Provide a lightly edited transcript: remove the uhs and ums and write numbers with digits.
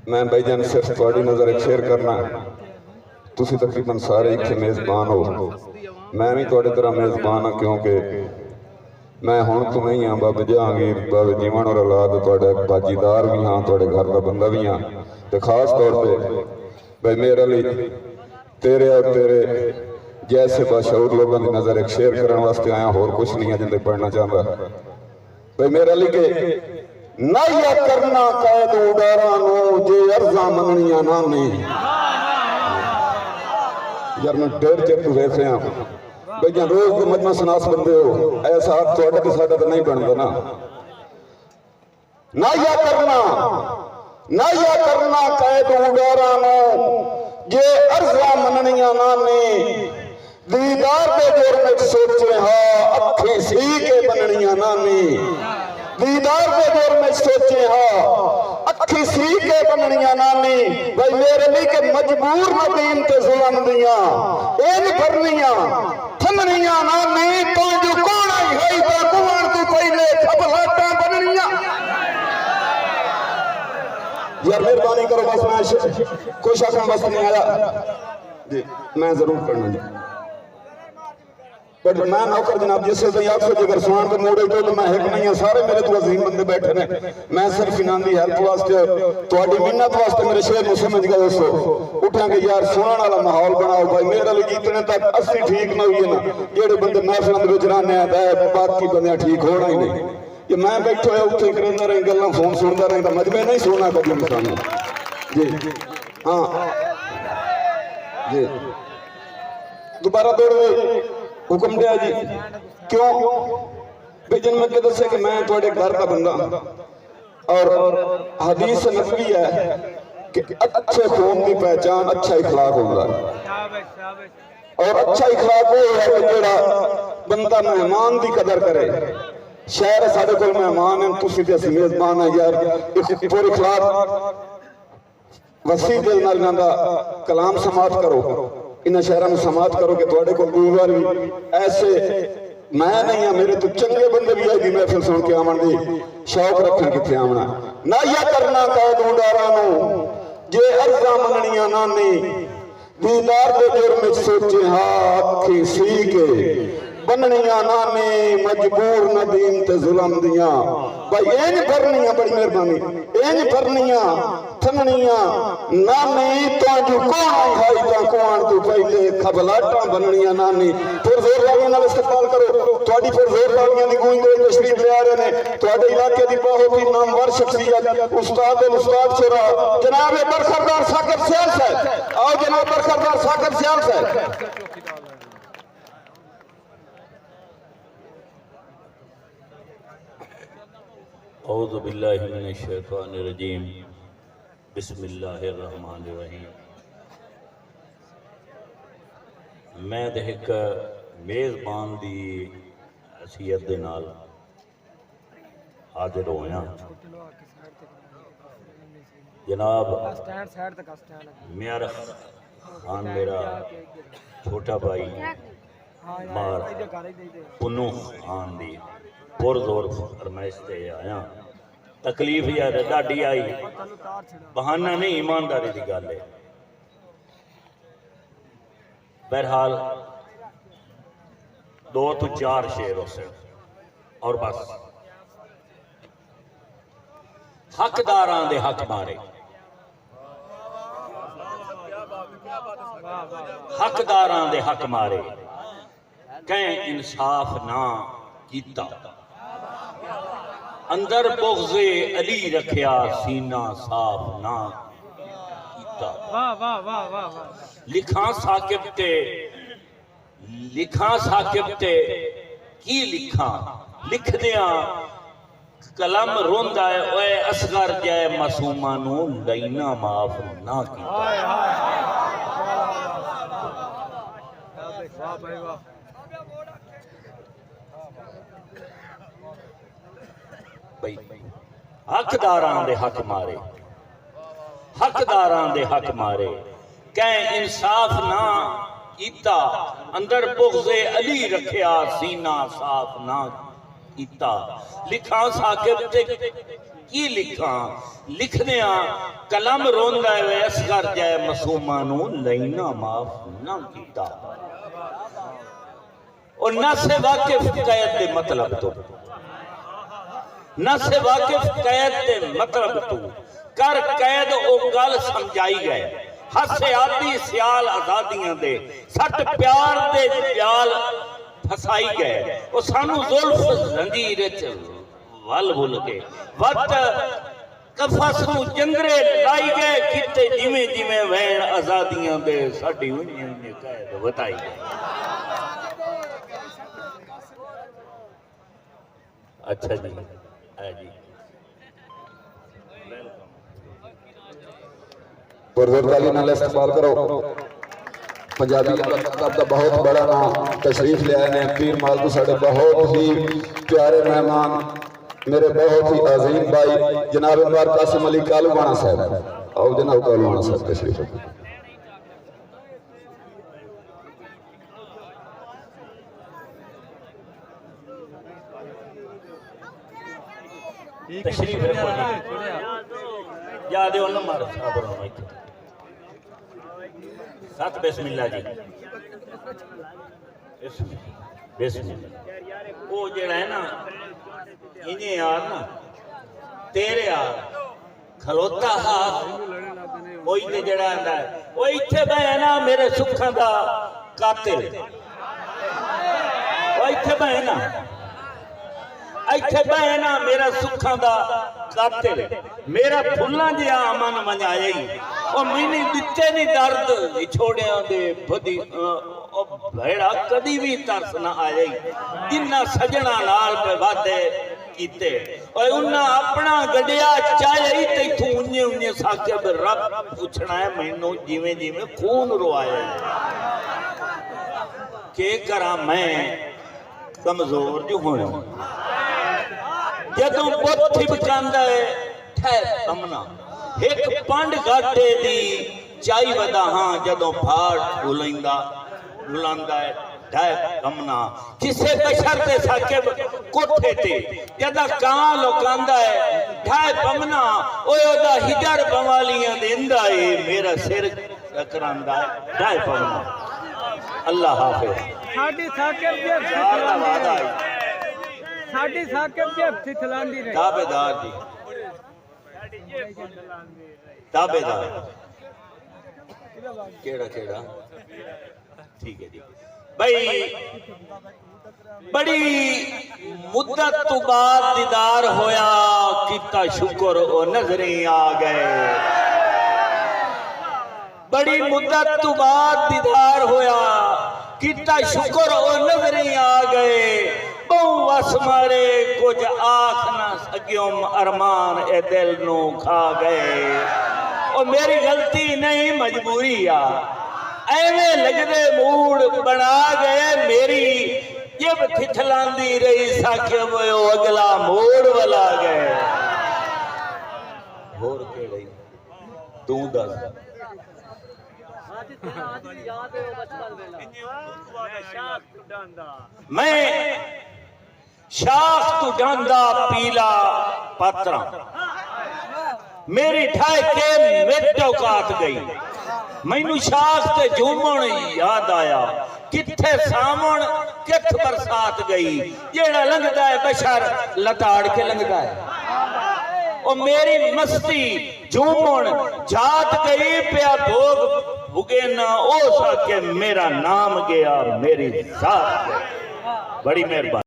मैं भाईजान सिर्फ थोड़ी नज़र एक शेयर करना। तुसी तकरीबन सारे इत्थे मेज़बान हो, मैं भी थोड़ी तरह मेज़बान हाँ, क्योंकि मैं हुण तो नहीं हाँ, बाबे जहांगीर बाबे जीवन और औलाद थोड़ा बाजीदार भी हाँ, थोड़े घर का बंदा भी हाँ। तो खास तौर पर भाई मेरे लिए तेरे और तेरे जैसे बाशऊर लोगों की नज़र एक शेयर करने वास्ते आया, होर कुछ नहीं है जिंदे पढ़ना चाहता। भाई मेरा लिखे ना या करना कैद उडारा नो जे अर्जा मननिया ना नहीं। यार मैं डेढ़ चेक तू देख रहा हूँ भाई, जहाँ रोज के मजमा सनास बंदे हो, ऐसा हाथ थोड़ा तो साढ़ा तो नहीं बनता ना। ना या करना कैद उडारा नो जे अर्जा मननिया ना नहीं। दीदार के जोर में सोचे हाँ अखी सी के बननिया ना नहीं। दीदार के जोर में सोचे हाँ अखी सी के बननिया नानी। भाई मेरे लिए के मजबूर न दीन ते जुल्म दिया इन भरनिया थमनिया नानी। तो जो कौन आई है तो कुआं तू पहले खबलाटा बननिया। यार मेहरबानी करो बस, मैं कोई शासन बस नहीं आया जी, मैं जरूर करना जी। बट मैं नौकर जनाब जिससे तो आप सोचे अगर सुनान के मोड़े तो मैं एक नहीं है, सारे मेरे तो अजीम बंदे बैठे ने। मैं सिर्फ इन्हां दी हेल्प वास्ते थोड़ी मिन्नत वास्ते मेरे शेर मुझे समझ गए दोस्तों उठांगे यार सुनान वाला माहौल बनाओ। भाई मेरे लिए जितने तक असली ठीक ना हुई ना, जेडे बंदे महफिल दे विच रहने बाकी बंदे ठीक होना ही नहीं। ये मैं बैठो है उत्थे करंदा रही गल्लां फोन सुनदा रही मजमे नहीं सुनना कभी इंसान जी। हाँ जी दोबारा दौड़ हुक्म दिया जी। क्यों भाई जन मैं दसे कि मैं थोड़े घर का बंदा और हदीस नबवी है कि अच्छे खून की पहचान अच्छा इखलाक होता है। और अच्छा इखलाक वो है कि जेड़ा बंदा मेहमान की कदर करे। शहर साढ़े को मेहमान हैं, तुसी ते असीं मेजबान है यार, पूरे इखलाक वसी दिल नाल इन्हां दा कलाम समात करो, इन शहरों में समात करो कि थोड़े को दूर भी ऐसे मैं नहीं हाँ, मेरे तो चंगे बंदे भी आई महफिल सुन के आवन दी शौक रखन किथे आवना। ना या करना कैद उडारा नो जे अर्जा मननिया नानी। दीदार दे जोर में सोचे हाँ अखी सी के बननिया नानी। मजबूर न दीन ते जुल्म दिया। भाई एन भरनिया बड़ी मेहरबानी एन भरनिया थमनिया नानी। तो जो कौन आई है तो कौन तू पहले खबलाटा बननिया नानी। फिर जोर लागियां नाल इस्तकबाल करो थोड़ी, फिर जोर लागियां दी गूंज दे तशरीफ ले आ रहे ने थोड़े इलाके दी बहुत ही नामवर शख्सियत उस्ताद शोरा जनाब बरखरदार साकिब सियाल साहब। आओ जनाब बरखरदार साकिब सियाल साहब। औज़ु बिल्लाहि मिनश शैतानिर रजीम बिस्मिल्लाहिर रहमानिर रहीम। मैं तो एक मेज़बान की हैसियत दे नाल हाजिर होया। जनाब मियार खान मेरा छोटा भाई मार पुन्नू खान दी पुरजोर फरमाइश से आया। तकलीफ यार डाडी आई, बहाना नहीं ईमानदारी की गल है। बहरहाल 2 तो 4 शेर उस और बस हकदारां दे हक मारे। हकदारां दे हक मारे कहीं इंसाफ ना कीता। अंदर बुग़्ज़े अली रखिया सीना साफ ना कीता। लिखा साकिब ते की लिखा लिखदिया कलम रोंदा है ओए असगर जाए मासूमा नू लईना माफ ना कीता। हकदारां दे हक मारे। हकदारां दे हक मारे कहीं इंसाफ ना कीता। अंदर बुग़्ज़े अली रखिया सीना साफ ना कीता। लिखा साकिब ते की लिखा लिखने कलम रोंदा है असगर जाए मासूमा नू लैना माफ ना कीता और ना से वाकिफ कैद दे मतलब तो ना से वाकिफ कैद दे मतलब तू कर कैद ओ गल समझाई गए हसे आदि सियाल आजादियां दे सट प्यार दे प्याल फसाई गए ओ सानू जुल्फ जंजीर च वल भुल के वक्त कफस नू जंगरे लाई गए किते जिवें जिवें वैण आजादियां दे साडी उन्नी उन्नी कैद बताई गए। अच्छा जी है जी पुरजोरदारी नाल इस्तेमाल करो। पंजाबी का बहुत बड़ा नाम तशरीफ ले आए ने पीर मालू साढ़े बहुत ही प्यारे मेहमान मेरे बहुत ही अजीम भाई जनाब इमरान कासिम अली कालूवाना साहब आओ जनाब कालूवाना साहब तशरीफ तशरीफ रखो याद है नंबर साथ बिस्मिल्लाह जी बिस्मिल्लाह वो जेड़ा है ना इन्हें यार ना तेरे यार खलोता हाथ कोई ते जेड़ा आंदा है वो इत्थे बह ना मेरे सुखां दा कातिल वो इत्थे बह ना मेरा सुखा दा कातिल मेरा फुल्लां जिहा अमन मनाया ही और मैंने दिते नहीं दर्द छोड़िया दे बदी भेड़ा कदी भी तरस ना आया ही जिन्ना सजना नाल पे वादे कीते और उन्ना अपना गड्डिया चाहे ते तू उन्ने उन्ने साकिब रब पूछना है मैनू जिवें जिवें खून रुआया के करा मैं कमजोर जो होना जदों पुत थिबकांदा है ठहर कमना एक पंड घाटे दी चाई वदा हाँ जदों फाड़ बुलांदा है ठहर कमना किसे बशर ते साकिब कोठे ते जदा कां लोकांदा है ठहर कमना ओए ओदा हिजर बवालियां देंदा है मेरा सिर टकरांदा है ठहर कमना। अल्लाह हाफिज। साडी साकिब दी साडी साकिब दी हत्थी थलांदी रही ताबेदार जी ताबेदार केड़ा केड़ा ठीक है जी भाई बड़ी मुद्दत तो बाद दीदार होया किता शुक्र ओ नजरे आ गए बड़ी मुद्दत तो बाद दीदार होया किता शुक्र ओ नजरे आ गए बहु वस मारे कुछ आख ना सकियों अरमान ए दिल नू खा गए और मेरी गलती नहीं मजबूरी आ एवें लगदे मूड बना गए मेरी जब थिथलांदी रही साकिब वो अगला मोड़ वाला गए होर केड़े तू दस मैं शाख तू डांदा पीला पात्रा मेरी ठाए के मेटो काट गई मैनू शाख ते झूमण याद आया किथे सामण किथ बरसात गई जेड़ा लंघदा है बशर लताड़ के लंघदा है ओ मेरी मस्ती झूमण जात गई पिया भोग भुगे ना ओ सके मेरा नाम गया मेरी जात गई। बड़ी मेहरबानी।